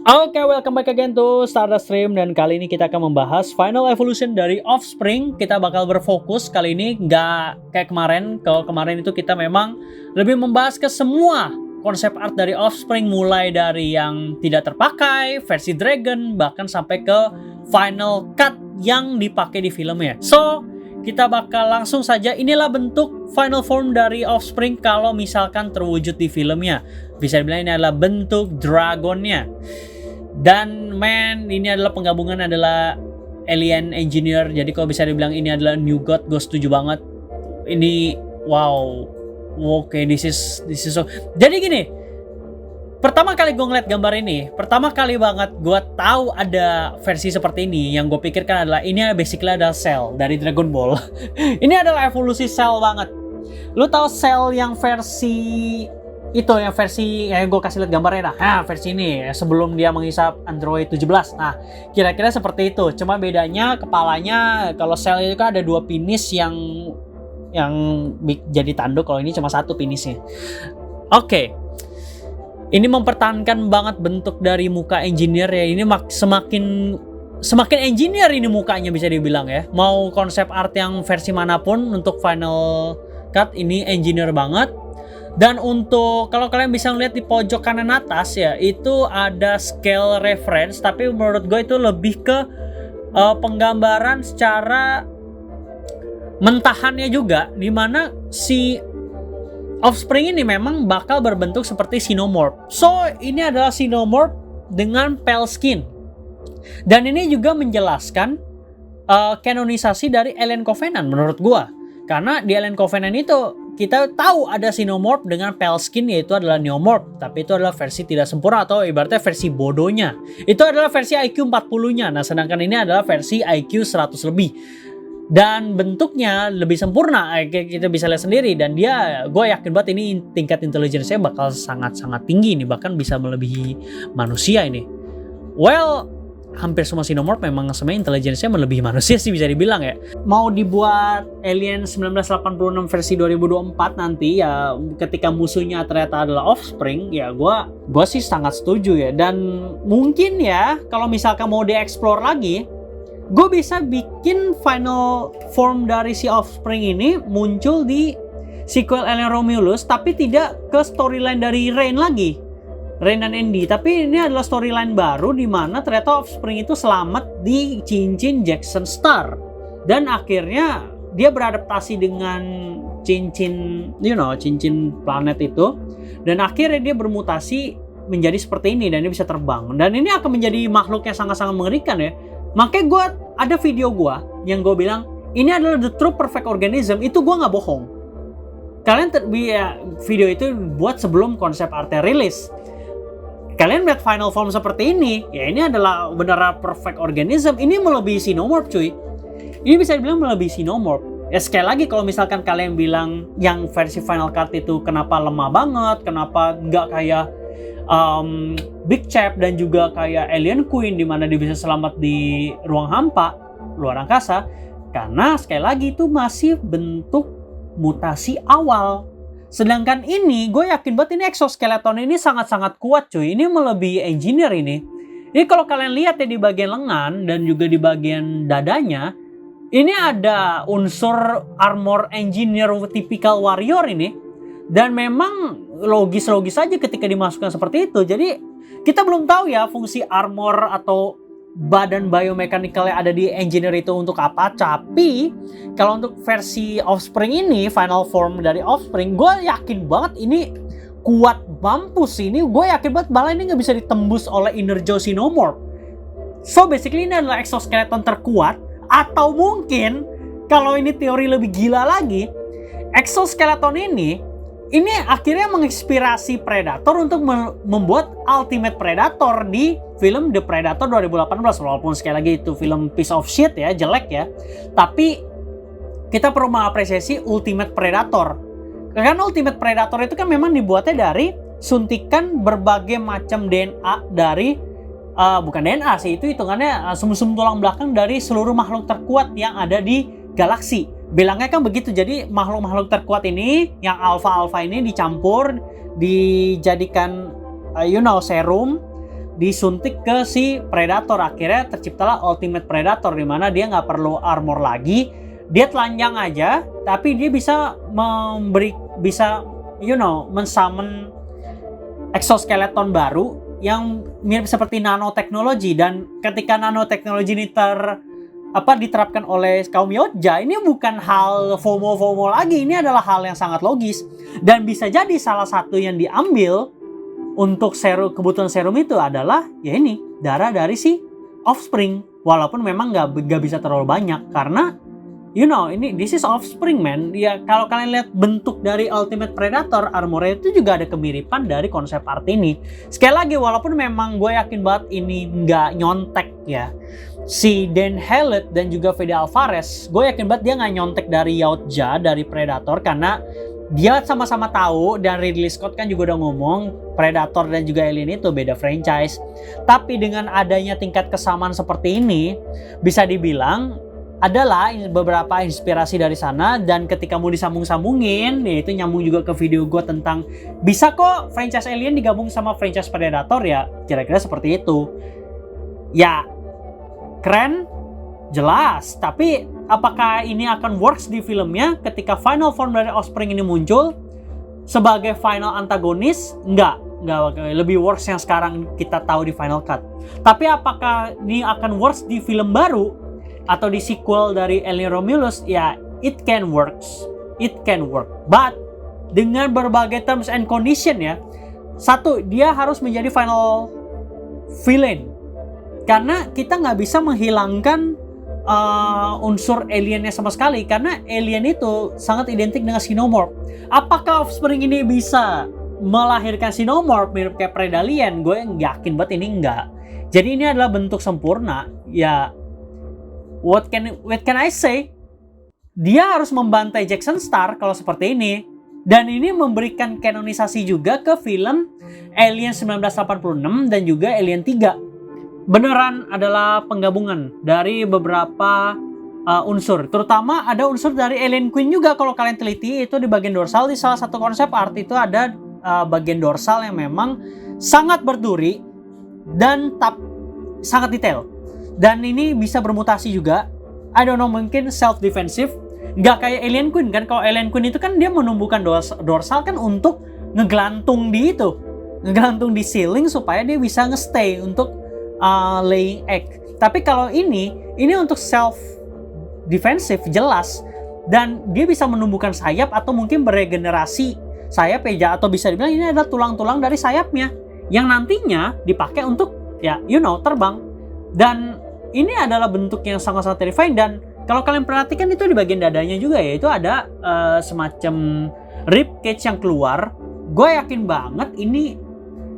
Oke, welcome back again to Stardust Stream, dan kali ini kita akan membahas Final Evolution dari Offspring. Kita bakal berfokus kali ini nggak kayak kemarin. Kalau kemarin itu kita memang lebih membahas ke semua konsep art dari Offspring, mulai dari yang tidak terpakai, versi Dragon, bahkan sampai ke final cut yang dipakai di filmnya. So, kita bakal langsung saja, inilah bentuk final form dari Offspring kalau misalkan terwujud di filmnya. Bisa dibilang ini adalah bentuk dragonnya. Dan ini adalah penggabungan adalah alien engineer. Jadi kalau bisa dibilang ini adalah New God, gue setuju banget. Ini wow. Oke, this is so. Jadi gini, pertama kali gue ngeliat gambar ini, pertama kali banget gue tahu ada versi seperti ini. Yang gue pikirkan adalah ini basically adalah Cell dari Dragon Ball. Ini adalah evolusi Cell banget. Lu tahu Cell yang versi itu, yang versi gue kasih lihat gambarnya dah. Nah, versi ini sebelum dia menghisap Android 17. Nah, kira-kira seperti itu. Cuma bedanya kepalanya, kalau Cell itu kan ada dua penis yang jadi tanduk. Kalau ini cuma satu penisnya. Oke. Ini mempertahankan banget bentuk dari muka engineer ya. Ini semakin engineer ini mukanya, bisa dibilang ya. Mau konsep art yang versi manapun untuk final cut ini engineer banget. Dan untuk kalau kalian bisa ngeliat di pojok kanan atas ya, itu ada scale reference, tapi menurut gue itu lebih ke penggambaran secara mentahannya juga, dimana si Offspring ini memang bakal berbentuk seperti Xenomorph. So ini adalah Xenomorph dengan pale skin, dan ini juga menjelaskan kanonisasi dari Alien Covenant menurut gue, karena di Alien Covenant itu kita tahu ada Xenomorph dengan pale skin, yaitu adalah Neomorph, tapi itu adalah versi tidak sempurna atau ibaratnya versi bodohnya. Itu adalah versi IQ 40-nya. Nah, sedangkan ini adalah versi IQ 100 lebih. Dan bentuknya lebih sempurna, kita bisa lihat sendiri. Dan dia, gue yakin banget ini tingkat intelijensinya bakal sangat-sangat tinggi nih, bahkan bisa melebihi manusia ini. Well, hampir semua Xenomorph memang sebenarnya intelijensinya melebihi manusia sih, bisa dibilang ya. Mau dibuat Alien 1986 versi 2024 nanti ya, ketika musuhnya ternyata adalah Offspring, ya gue sih sangat setuju ya. Dan mungkin ya kalau misalkan mau dieksplor lagi, gue bisa bikin final form dari si Offspring ini muncul di sequel Alien Romulus, tapi tidak ke storyline dari Rain lagi, Rain dan Andy, tapi ini adalah storyline baru di mana ternyata Offspring itu selamat di cincin Jackson Star, dan akhirnya dia beradaptasi dengan cincin planet itu, dan akhirnya dia bermutasi menjadi seperti ini dan dia bisa terbang, dan ini akan menjadi makhluk yang sangat-sangat mengerikan ya. Makanya gue ada video gue yang gue bilang ini adalah the true perfect organism, itu gue nggak bohong. Kalian video itu buat sebelum konsep artnya rilis. Kalian lihat final form seperti ini, ya ini adalah benar perfect organism. Ini melebihi Xenomorph cuy. Ini bisa dibilang melebihi Xenomorph. Ya sekali lagi, kalau misalkan kalian bilang yang versi final cut itu kenapa lemah banget, kenapa nggak kayak Big Chap dan juga kayak Alien Queen di mana dia bisa selamat di ruang hampa, luar angkasa, karena sekali lagi itu masih bentuk mutasi awal. Sedangkan ini, gue yakin banget ini exoskeleton ini sangat-sangat kuat cuy. Ini melebihi engineer ini. Ini kalau kalian lihat ya di bagian lengan dan juga di bagian dadanya, ini ada unsur armor engineer typical warrior ini. Dan memang logis-logis saja ketika dimasukkan seperti itu. Jadi kita belum tahu ya fungsi armor atau badan biomechanical yang ada di engineer itu untuk apa. Tapi kalau untuk versi Offspring ini, final form dari Offspring, gue yakin banget ini kuat mampus. Ini gue yakin banget malah ini nggak bisa ditembus oleh Energo Xenomorph. So basically ini adalah exoskeleton terkuat. Atau mungkin kalau ini teori lebih gila lagi, exoskeleton ini akhirnya menginspirasi Predator untuk membuat Ultimate Predator di film The Predator 2018. Walaupun sekali lagi itu film piece of shit ya, jelek ya. Tapi kita perlu mengapresiasi Ultimate Predator. Karena Ultimate Predator itu kan memang dibuatnya dari suntikan berbagai macam DNA dari bukan DNA sih, itu hitungannya sumsum tulang belakang dari seluruh makhluk terkuat yang ada di galaksi. Bilangnya kan begitu. Jadi makhluk-makhluk terkuat ini, yang alpha-alpha ini dicampur, dijadikan serum, disuntik ke si Predator. Akhirnya terciptalah Ultimate Predator, di mana dia nggak perlu armor lagi, dia telanjang aja, tapi dia bisa mensummon exoskeleton baru yang mirip seperti nanoteknologi. Dan ketika nanoteknologi ini diterapkan oleh kaum Yautja, ini bukan hal FOMO lagi, ini adalah hal yang sangat logis. Dan bisa jadi salah satu yang diambil untuk kebutuhan serum itu adalah ya ini, darah dari si Offspring. Walaupun memang nggak bisa terlalu banyak, karena ini this is Offspring, man. Ya, kalau kalian lihat bentuk dari Ultimate Predator, armornya itu juga ada kemiripan dari konsep art ini. Sekali lagi, walaupun memang gue yakin banget ini nggak nyontek ya, si Dan Hallett dan juga Fede Alvarez, gue yakin banget dia nggak nyontek dari Yautja, dari Predator, karena dia sama-sama tahu, dan Ridley Scott kan juga udah ngomong Predator dan juga Alien itu beda franchise. Tapi dengan adanya tingkat kesamaan seperti ini, bisa dibilang adalah beberapa inspirasi dari sana. Dan ketika mau disambung-sambungin, yaitu nyambung juga ke video gue tentang bisa kok franchise Alien digabung sama franchise Predator, ya kira-kira seperti itu. Ya keren, jelas. Tapi apakah ini akan works di filmnya ketika final form dari Offspring ini muncul sebagai final antagonis? Enggak lebih works yang sekarang kita tahu di final cut. Tapi apakah ini akan works di film baru atau di sequel dari Alien Romulus? Ya, it can work, but dengan berbagai terms and condition ya. Satu, dia harus menjadi final villain, karena kita nggak bisa menghilangkan unsur aliennya sama sekali, karena alien itu sangat identik dengan Xenomorph. Apakah Offspring ini bisa melahirkan Xenomorph mirip kayak Predalien? Gue yakin banget ini enggak. Jadi ini adalah bentuk sempurna. Ya, what can I say? Dia harus membantai Jackson Star kalau seperti ini. Dan ini memberikan kanonisasi juga ke film Alien 1986 dan juga Alien 3. Beneran adalah penggabungan dari beberapa unsur. Terutama ada unsur dari Alien Queen juga. Kalau kalian teliti, itu di bagian dorsal, di salah satu konsep art itu ada bagian dorsal yang memang sangat berduri dan sangat detail. Dan ini bisa bermutasi juga. I don't know, mungkin self-defensive. Nggak kayak Alien Queen kan. Kalau Alien Queen itu kan dia menumbuhkan dorsal kan untuk ngegelantung di itu. Ngegelantung di ceiling supaya dia bisa nge-stay untuk laying egg. Tapi kalau ini untuk self-defensive jelas. Dan dia bisa menumbuhkan sayap atau mungkin beregenerasi sayap ya. Atau bisa dibilang ini adalah tulang-tulang dari sayapnya yang nantinya dipakai untuk terbang. Dan ini adalah bentuk yang sangat-sangat terrifying. Dan kalau kalian perhatikan itu di bagian dadanya juga ya, itu ada semacam rib cage yang keluar. Gue yakin banget ini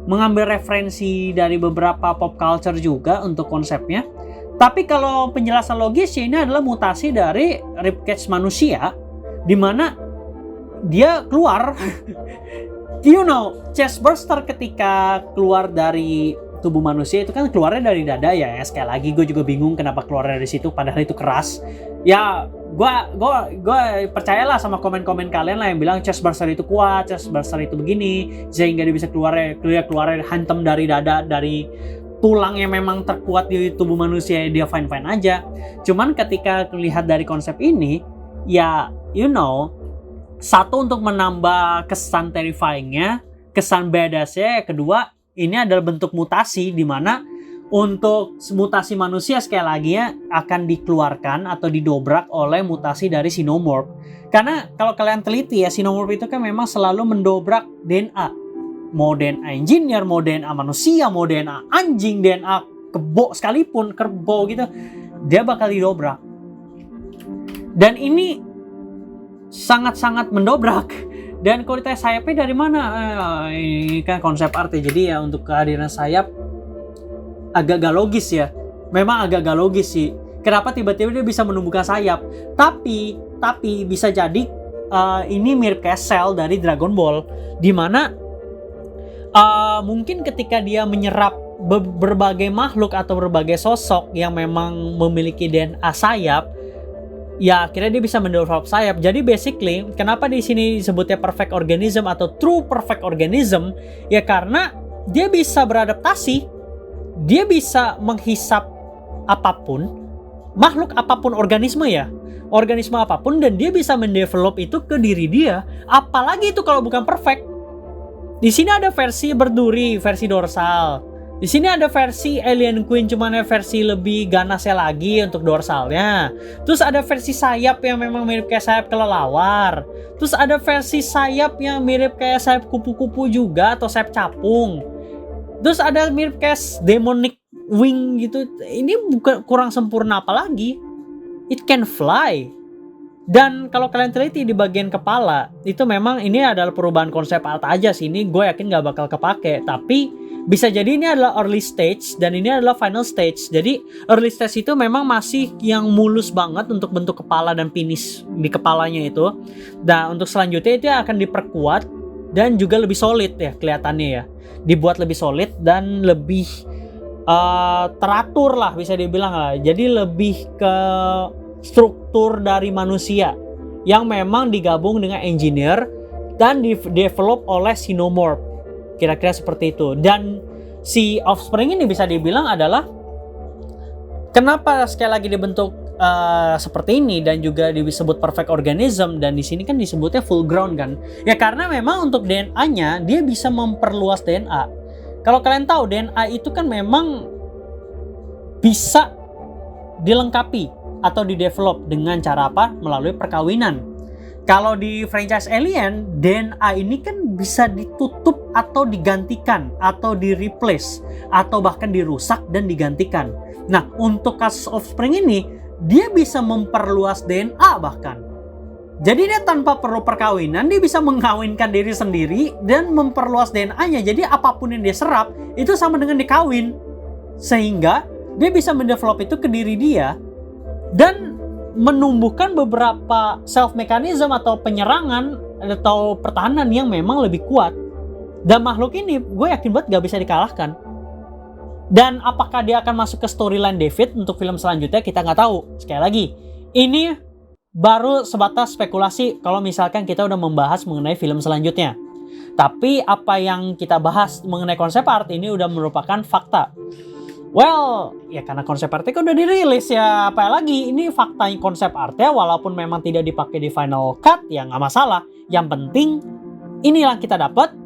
mengambil referensi dari beberapa pop culture juga untuk konsepnya. Tapi kalau penjelasan logis ini adalah mutasi dari rib cage manusia, di mana dia keluar chest burster ketika keluar dari tubuh manusia itu kan keluarnya dari dada ya. Sekali lagi gue juga bingung kenapa keluarnya dari situ padahal itu keras. Ya gue percayalah sama komen-komen kalian lah yang bilang chest burster itu kuat, chest burster itu begini, sehingga dia bisa keluarnya hantam dari dada, dari tulang yang memang terkuat di tubuh manusia, dia fine-fine aja. Cuman ketika lihat dari konsep ini, ya satu untuk menambah kesan terrifyingnya, kesan badassnya. Kedua, ini adalah bentuk mutasi, di mana untuk mutasi manusia sekali lagi ya akan dikeluarkan atau didobrak oleh mutasi dari Xenomorph. Karena kalau kalian teliti ya, Xenomorph itu kan memang selalu mendobrak DNA. Mau DNA engineer, mau DNA manusia, mau DNA anjing, DNA kebo sekalipun, kerbau gitu, dia bakal didobrak. Dan ini sangat-sangat mendobrak. Dan kalau ditanya sayapnya dari mana? Ini kan konsep art ya. Jadi ya untuk kehadiran sayap agak gak logis ya. Memang agak gak logis sih. Kenapa tiba-tiba dia bisa menumbuhkan sayap? Tapi bisa jadi ini mirip kayak Cell dari Dragon Ball, dimana mungkin ketika dia menyerap berbagai makhluk atau berbagai sosok yang memang memiliki DNA sayap, ya akhirnya dia bisa mendevelop sayap. Jadi basically kenapa di sini disebutnya perfect organism atau true perfect organism, ya karena dia bisa beradaptasi, dia bisa menghisap apapun, makhluk apapun, organisme apapun, dan dia bisa mendevelop itu ke diri dia. Apalagi itu kalau bukan perfect. Di sini ada versi berduri, versi dorsal. Di sini ada versi Alien Queen, cuman versi lebih ganasnya lagi untuk dorsalnya. Terus ada versi sayap yang memang mirip kayak sayap kelelawar. Terus ada versi sayap yang mirip kayak sayap kupu-kupu juga atau sayap capung. Terus ada mirip kayak demonic wing gitu. Ini bukan kurang sempurna apa lagi? It can fly. Dan kalau kalian teliti di bagian kepala, itu memang ini adalah perubahan konsep art aja sih. Ini gue yakin gak bakal kepake. Tapi bisa jadi ini adalah early stage dan ini adalah final stage. Jadi early stage itu memang masih yang mulus banget untuk bentuk kepala dan penis di kepalanya itu. Dan untuk selanjutnya itu akan diperkuat dan juga lebih solid ya kelihatannya ya. Dibuat lebih solid dan lebih teratur lah bisa dibilang lah. Jadi lebih ke struktur dari manusia yang memang digabung dengan engineer dan di-develop oleh Xenomorph. Kira-kira seperti itu. Dan si Offspring ini bisa dibilang adalah kenapa sekali lagi dibentuk seperti ini dan juga disebut perfect organism, dan di sini kan disebutnya full ground kan. Ya karena memang untuk DNA-nya dia bisa memperluas DNA. Kalau kalian tahu DNA itu kan memang bisa dilengkapi atau di-develop dengan cara apa? Melalui perkawinan. Kalau di franchise Alien, DNA ini kan bisa ditutup atau digantikan atau di-replace atau bahkan dirusak dan digantikan. Nah, untuk kasus Offspring ini, dia bisa memperluas DNA bahkan. Jadi dia tanpa perlu perkawinan, dia bisa mengkawinkan diri sendiri dan memperluas DNA-nya. Jadi apapun yang dia serap, itu sama dengan dikawin. Sehingga dia bisa mendevelop itu ke diri dia dan menumbuhkan beberapa self mechanism atau penyerangan atau pertahanan yang memang lebih kuat. Dan makhluk ini gue yakin banget gak bisa dikalahkan. Dan apakah dia akan masuk ke storyline David untuk film selanjutnya, kita nggak tahu. Sekali lagi, ini baru sebatas spekulasi kalau misalkan kita udah membahas mengenai film selanjutnya. Tapi apa yang kita bahas mengenai konsep art ini udah merupakan fakta. Well, ya karena konsep artnya kan udah dirilis ya, apa lagi, ini fakta konsep artnya walaupun memang tidak dipakai di final cut ya nggak masalah. Yang penting inilah kita dapat,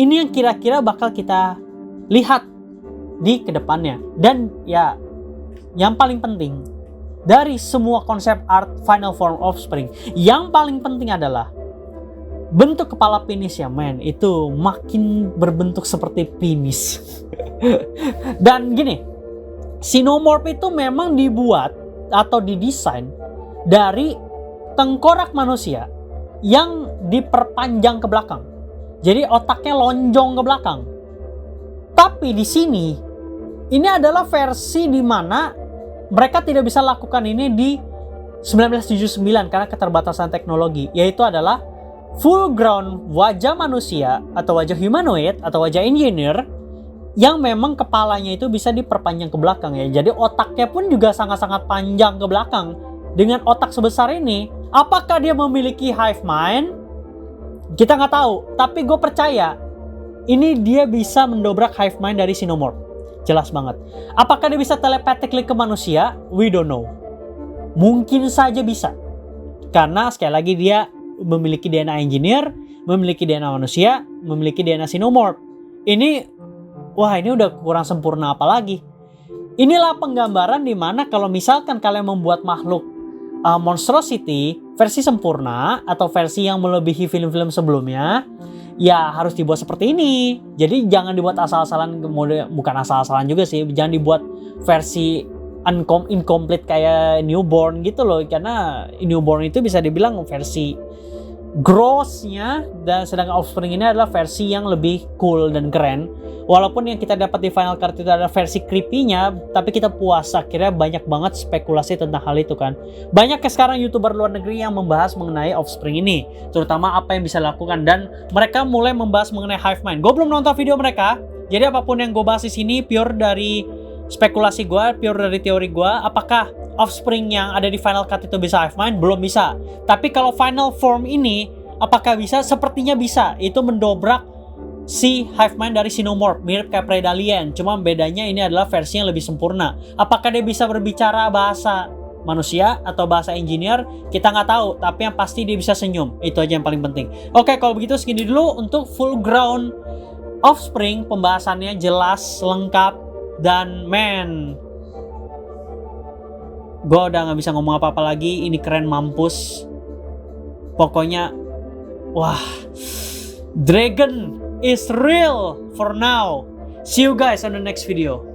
ini yang kira-kira bakal kita lihat di kedepannya. Dan ya yang paling penting dari semua konsep art Final Form Offspring, yang paling penting adalah bentuk kepala penis ya men, itu makin berbentuk seperti penis. Dan gini, Xenomorph itu memang dibuat atau didesain dari tengkorak manusia yang diperpanjang ke belakang. Jadi otaknya lonjong ke belakang. Tapi di sini, ini adalah versi di mana mereka tidak bisa lakukan ini di 1979 karena keterbatasan teknologi, yaitu adalah full ground wajah manusia atau wajah humanoid atau wajah engineer yang memang kepalanya itu bisa diperpanjang ke belakang ya. Jadi otaknya pun juga sangat-sangat panjang ke belakang. Dengan otak sebesar ini, apakah dia memiliki hive mind? Kita nggak tahu. Tapi gue percaya ini dia bisa mendobrak hive mind dari Xenomorph. Jelas banget. Apakah dia bisa telepathically ke manusia? We don't know. Mungkin saja bisa. Karena sekali lagi dia memiliki DNA engineer, memiliki DNA manusia, memiliki DNA Xenomorph. Wah ini udah kurang sempurna apa lagi. Inilah penggambaran dimana kalau misalkan kalian membuat makhluk monstrosity versi sempurna atau versi yang melebihi film-film sebelumnya, ya harus dibuat seperti ini. Jadi jangan dibuat asal-asalan, bukan asal-asalan juga sih, jangan dibuat versi incomplete kayak newborn gitu loh. Karena newborn itu bisa dibilang versi grossnya, dan sedangkan Offspring ini adalah versi yang lebih cool dan keren. Walaupun yang kita dapat di Final Cut itu adalah versi creepy-nya, tapi kita puas. Akhirnya banyak banget spekulasi tentang hal itu kan. Banyak sekarang YouTuber luar negeri yang membahas mengenai Offspring ini, terutama apa yang bisa dilakukan, dan mereka mulai membahas mengenai hive mind. Gue belum nonton video mereka, jadi apapun yang gue bahas di sini pure dari spekulasi gue, pure dari teori gue, apakah offspring yang ada di final cut itu bisa hive mind? Belum bisa. Tapi kalau final form ini, apakah bisa? Sepertinya bisa. Itu mendobrak si hive mind dari Xenomorph, mirip kayak Predalien. Cuma bedanya ini adalah versi yang lebih sempurna. Apakah dia bisa berbicara bahasa manusia atau bahasa engineer? Kita nggak tahu. Tapi yang pasti dia bisa senyum. Itu aja yang paling penting. Oke, kalau begitu segini dulu untuk full ground offspring. Pembahasannya jelas, lengkap, dan man, gue udah gak bisa ngomong apa-apa lagi. Ini keren mampus. Pokoknya, wah, Dragon is real for now. See you guys on the next video.